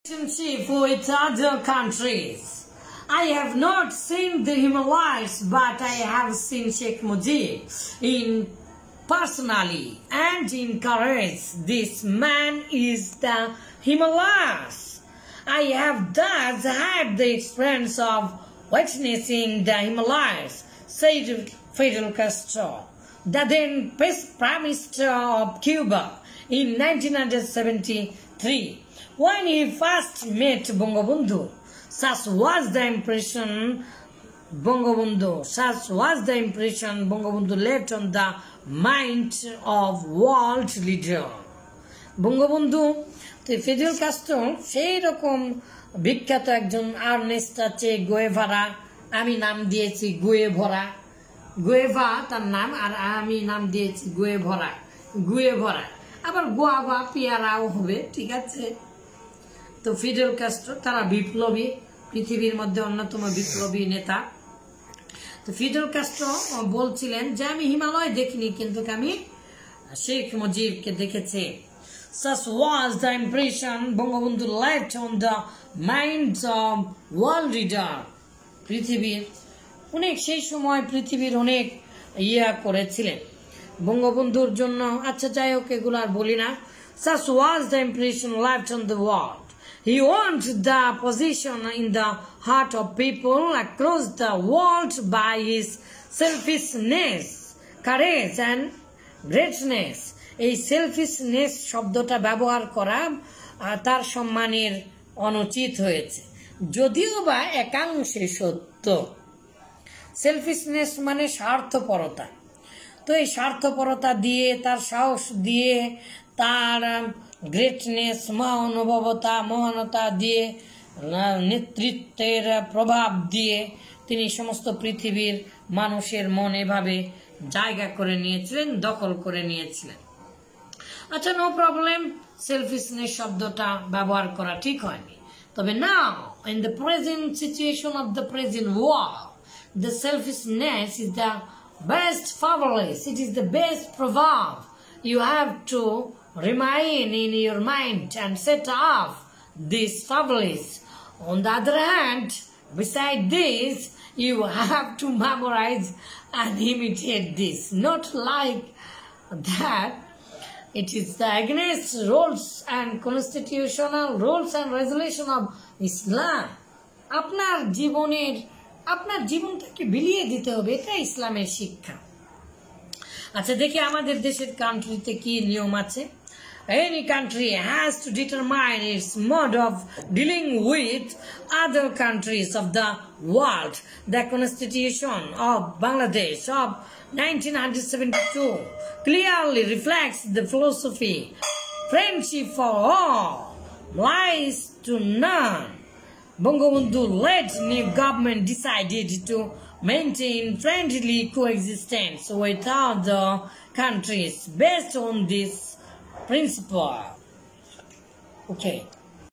Relationship with other countries. I have not seen the Himalayas, but I have seen Sheikh Mujib in personally and in courage. This man is the Himalayas. I have thus had the experience of witnessing the Himalayas, said Fidel Castro, the then Prime Minister of Cuba in 1973. When he first met Bangabandhu, such was the impression Bangabandhu left on the mind of world leader. Bangabandhu, the Fidel Castro, সেই রকম বিখ্যাত একজন Ernst চে Guevara, আমি নাম দিয়েছি গুয়েভরা, গুয়েভা তার নাম, আর আমি নাম দিয়েছি গুয়েভরা, আবার গোয়া গোয়া পিয়ারাও হবে, ঠিক আছে। তো ফিডেল কাস্ট্রো তারা বিপ্লবী, পৃথিবীর মধ্যে অন্যতম বিপ্লবী নেতা। তো ফিডেল কাস্ট্রো বলছিলেন যে আমি হিমালয় দেখিনি, কিন্তু আমি শেখ মুজিবকে দেখেছি। Such was the impression Bangabandhu left on the minds of world leader. পৃথিবীর অনেক সেই সময় পৃথিবীর অনেক করেছিলেন বঙ্গবন্ধুর জন্য। আচ্ছা যাই হোক, এগুলো আর বলি না। Such was the impression left on the world. He earned the position in the heart of people across the world by his selfishness, courage and greatness. এই সেলফিশনেস শব্দটা ব্যবহার করা তার সম্মানের অনুচিত হয়েছে, যদিও বা একাংশে সত্য। সেলফিশনেস মানে স্বার্থপরতা। তো এই স্বার্থপরতা দিয়ে, তার সাহস দিয়ে, তার গ্রেটনেস, মহানতা দিয়ে, নেতৃত্বের প্রভাব দিয়ে তিনি সমস্ত পৃথিবীর মানুষের মন এভাবে জায়গা করে নিয়েছিলেন, দখল করে নিয়েছিলেন। আচ্ছা, নো প্রবলেম, সেলফিশনেস শব্দটা ব্যবহার করা ঠিক হয়নি। তবে নাও in the present situation of the present world, the selfishness is the best fabulous, it is the best proverb. You have to remain in your mind and set off this fabulous. On the other hand, beside this, you have to memorize and imitate this. Not like that, it is the against rules and constitutional rules and resolution of Islam. আপনার জীবনটাকে বিলিয়ে দিতে হবে, এটা ইসলামের শিক্ষা। আচ্ছা দেখি আমাদের দেশের কান্ট্রিতে কি নিয়ম আছে। Any country has to determine its mode of dealing with other countries of the world. The Constitution of Bangladesh of 1972 clearly reflects the philosophy, friendship for all, lies to none. Bangabandhu-led new government decided to maintain friendly coexistence with other countries based on this principle. Okay.